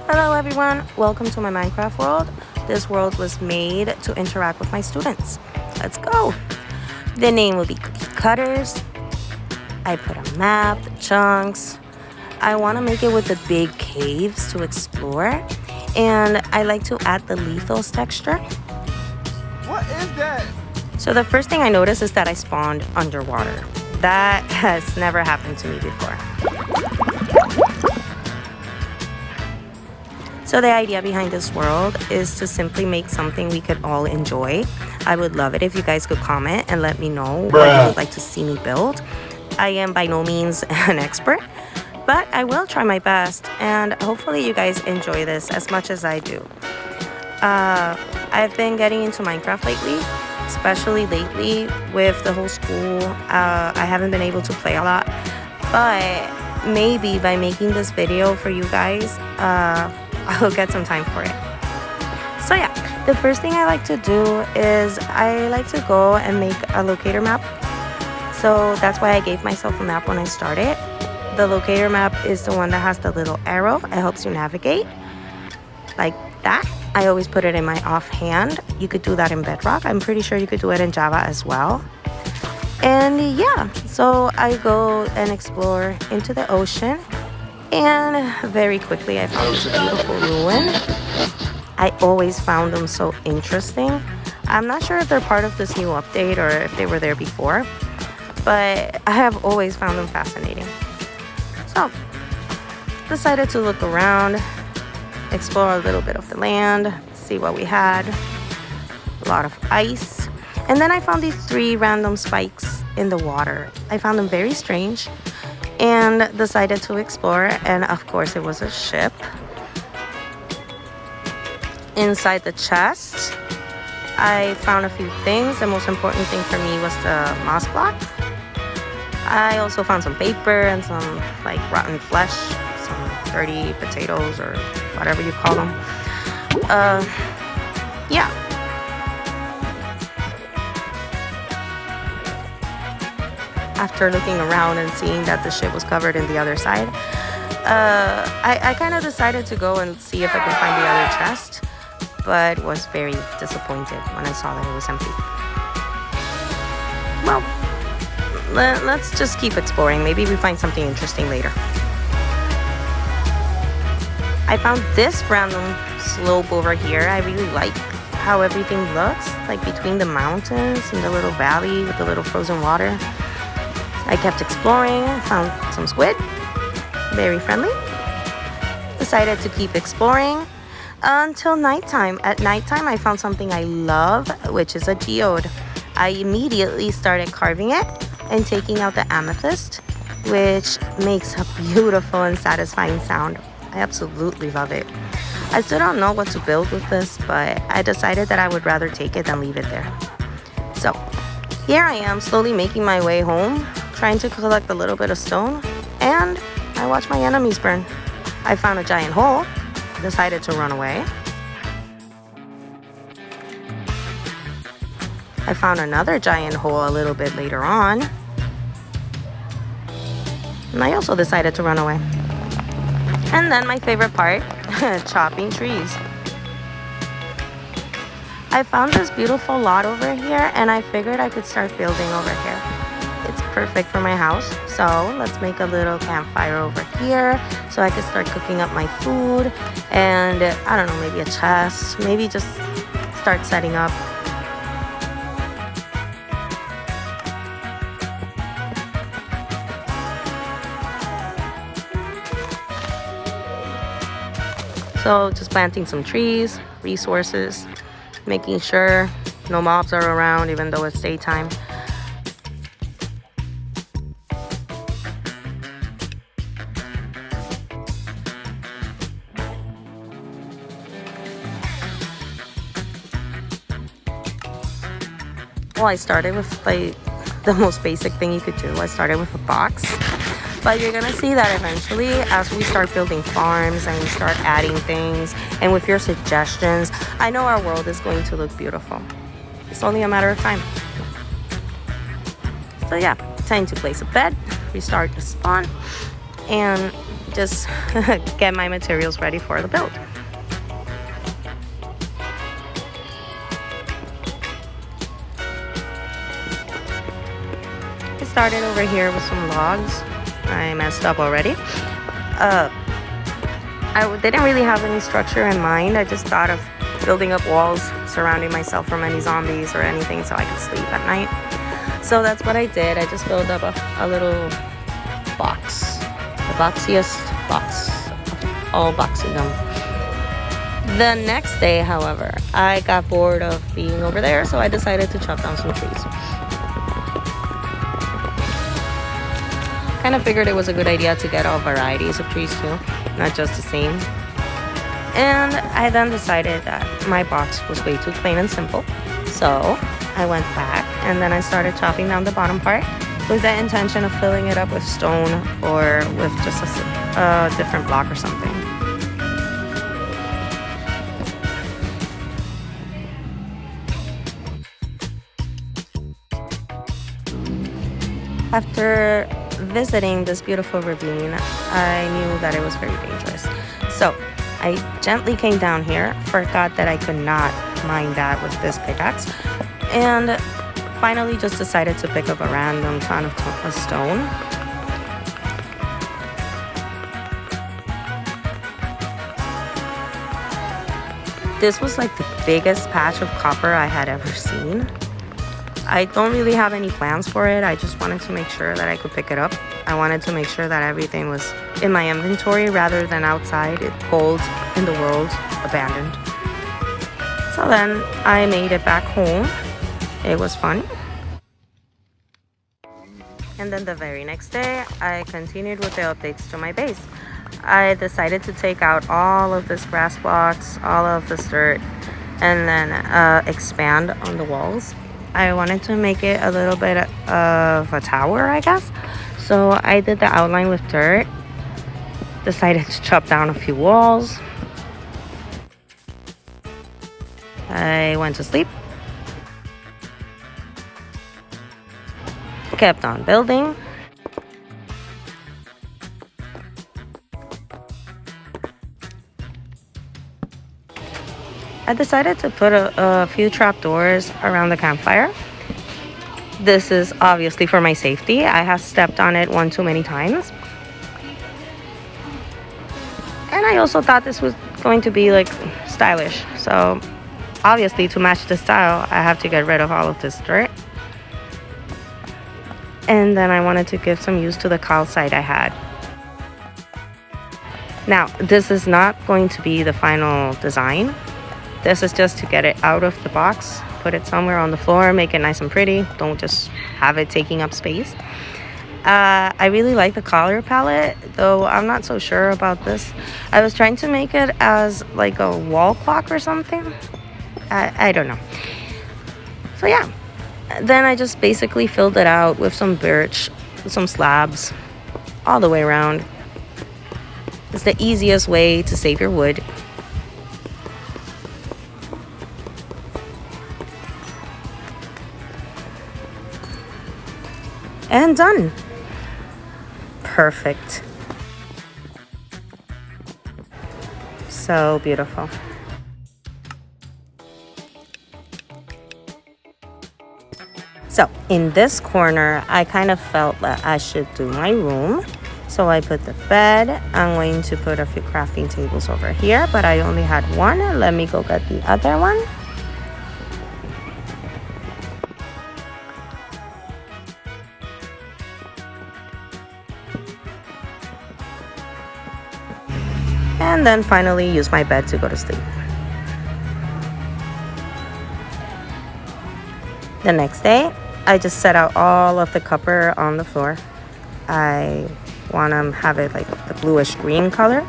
Hello everyone, welcome to my Minecraft world. This world was made to interact with my students. Let's go. The name will be Cookie Cutters. I put a map, the chunks. I want to make it with the big caves to explore. And I like to add the lethals texture. What is that? So the first thing I noticed is that I spawned underwater. That has never happened to me before. So the idea behind this world is to simply make something we could all enjoy. I would love it if you guys could comment and let me know what you would like to see me build. I am by no means an expert, but I will try my best, and hopefully you guys enjoy this as much as I do. I've been getting into Minecraft lately, especially lately with the whole school. I haven't been able to play a lot, but maybe by making this video for you guys, I'll get some time for it. So yeah, the first thing I like to do is I like to go and make a locator map. So that's why I gave myself a map when I started. The locator map is the one that has the little arrow. It helps you navigate like that. I always put it in my offhand. You could do that in Bedrock. I'm pretty sure you could do it in Java as well. And yeah, so I go and explore into the ocean. And very quickly I found this beautiful ruin. I always found them so interesting. I'm not sure if they're part of this new update or if they were there before, but I have always found them fascinating. So, decided to look around, explore a little bit of the land, see what we had. A lot of ice. And then I found these 3 random spikes in the water. I found them very strange and decided to explore, and of course it was a ship. Inside the chest I found a few things. The most important thing for me was the moss block. I also found some paper and some like rotten flesh, some dirty potatoes or whatever you call them. Yeah. After looking around and seeing that the ship was covered in the other side, I kind of decided to go and see if I could find the other chest, but was very disappointed when I saw that it was empty. Well, let's just keep exploring. Maybe we find something interesting later. I found this random slope over here. I really like how everything looks, like between the mountains and the little valley with the little frozen water. I kept exploring, found some squid, very friendly. Decided to keep exploring until nighttime. At nighttime, I found something I love, which is a geode. I immediately started carving it and taking out the amethyst, which makes a beautiful and satisfying sound. I absolutely love it. I still don't know what to build with this, but I decided that I would rather take it than leave it there. So here I am, slowly making my way home, trying to collect a little bit of stone, and I watch my enemies burn. I found a giant hole, decided to run away. I found another giant hole a little bit later on, and I also decided to run away. And then my favorite part, chopping trees. I found this beautiful lot over here, and I figured I could start building over here. It's perfect for my house, so let's make a little campfire over here so I can start cooking up my food, and I don't know, maybe a chest, maybe just start setting up. So just planting some trees, resources, making sure no mobs are around even though it's daytime. Well, I started with like the most basic thing you could do. I started with a box. But you're gonna see that eventually as we start building farms and we start adding things, and with your suggestions, I know our world is going to look beautiful. It's only a matter of time. So yeah, time to place a bed, restart the spawn, and just get my materials ready for the build. I started over here with some logs. I messed up already. I didn't really have any structure in mind. I just thought of building up walls surrounding myself from any zombies or anything so I could sleep at night. So that's what I did. I just built up a little box. The boxiest box of all boxydom. The next day, however, I got bored of being over there, so I decided to chop down some trees. Kind of figured it was a good idea to get all varieties of trees too, not just the same. And I then decided that my box was way too plain and simple. So I went back and then I started chopping down the bottom part with the intention of filling it up with stone or with just a different block or something. After visiting this beautiful ravine, I knew that it was very dangerous. So I gently came down here, forgot that I could not mine that with this pickaxe, and finally just decided to pick up a random ton of stone. This was like the biggest patch of copper I had ever seen. I don't really have any plans for it. I just wanted to make sure that I could pick it up. I wanted to make sure that everything was in my inventory rather than outside, cold, in the world, abandoned. So then I made it back home. It was fun. And then the very next day, I continued with the updates to my base. I decided to take out all of this grass blocks, all of this dirt, and then expand on the walls. I wanted to make it a little bit of a tower, I guess. So I did the outline with dirt. Decided to chop down a few walls. I went to sleep. Kept on building. I decided to put a few trapdoors around the campfire. This is obviously for my safety. I have stepped on it one too many times. And I also thought this was going to be like stylish. So obviously to match the style, I have to get rid of all of this dirt. And then I wanted to give some use to the calcite I had. Now, this is not going to be the final design. This is just to get it out of the box, put it somewhere on the floor, make it nice and pretty. Don't just have it taking up space. I really like the color palette, though I'm not so sure about this. I was trying to make it as like a wall clock or something. I don't know. So yeah, then I just basically filled it out with some birch, some slabs, all the way around. It's the easiest way to save your wood. And done. Perfect. So beautiful. So in this corner, I kind of felt that I should do my room. So I put the bed. I'm going to put a few crafting tables over here, but I only had one. Let me go get the other one. And then finally use my bed to go to sleep. The next day, I just set out all of the copper on the floor. I want to have it like the bluish green color.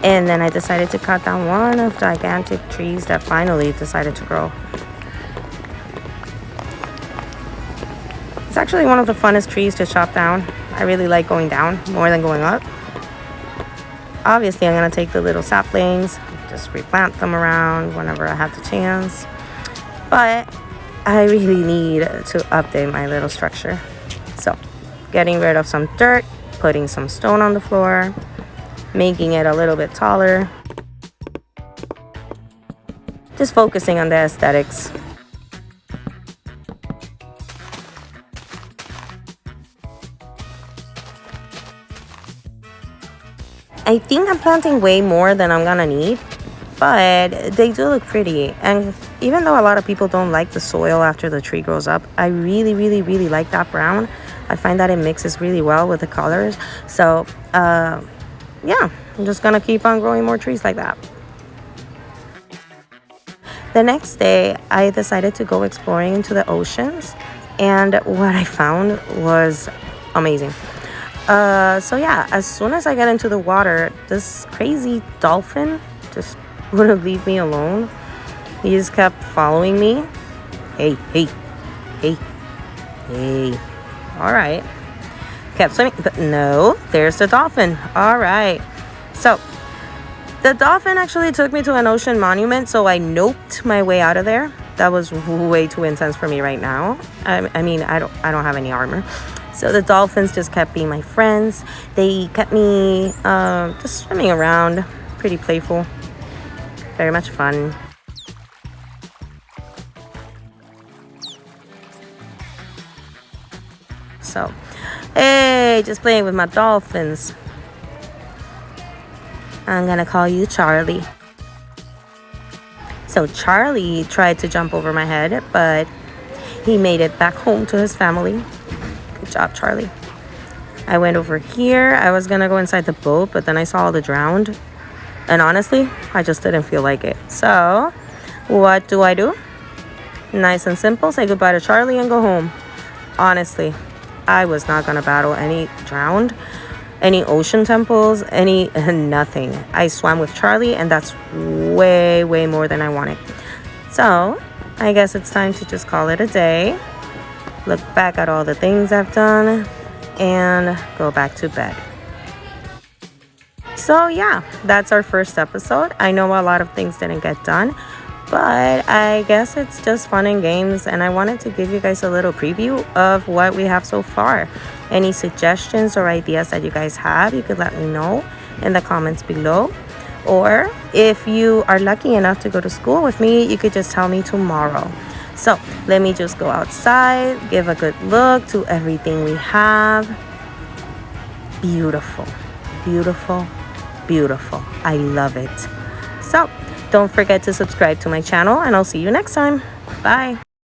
And then I decided to cut down one of the gigantic trees that finally decided to grow. It's actually one of the funnest trees to chop down. I really like going down more than going up. Obviously, I'm going to take the little saplings, just replant them around whenever I have the chance. But I really need to update my little structure. So, getting rid of some dirt, putting some stone on the floor, making it a little bit taller. Just focusing on the aesthetics. I think I'm planting way more than I'm gonna need, but they do look pretty. And even though a lot of people don't like the soil after the tree grows up, I really, really, really like that brown. I find that it mixes really well with the colors. So, yeah, I'm just gonna keep on growing more trees like that. The next day, I decided to go exploring into the oceans, and what I found was amazing. So yeah, as soon as I got into the water, this crazy dolphin just wouldn't leave me alone. He just kept following me. Hey, hey, hey, hey. All right. Kept swimming, but no, there's the dolphin. All right. So the dolphin actually took me to an ocean monument, so I noped my way out of there. That was way too intense for me right now. I mean, I don't have any armor. So the dolphins just kept being my friends. They kept me just swimming around, pretty playful, very much fun. So, hey, just playing with my dolphins. I'm gonna call you Charlie. So Charlie tried to jump over my head, but he made it back home to his family. Good job, Charlie. I went over here. I was gonna go inside the boat, but then I saw all the drowned. And honestly, I just didn't feel like it. So, what do? Nice and simple, say goodbye to Charlie and go home. Honestly, I was not gonna battle any drowned, any ocean temples, any nothing. I swam with Charlie, and that's way, way more than I wanted. So, I guess it's time to just call it a day. Look back at all the things I've done and go back to bed. So yeah, that's our first episode. I know a lot of things didn't get done, but I guess it's just fun and games, and I wanted to give you guys a little preview of what we have so far. Any suggestions or ideas that you guys have, you could let me know in the comments below. Or if you are lucky enough to go to school with me, you could just tell me tomorrow. So let me just go outside, give a good look to everything we have. Beautiful, beautiful, beautiful. I love it. So don't forget to subscribe to my channel, and I'll see you next time. Bye.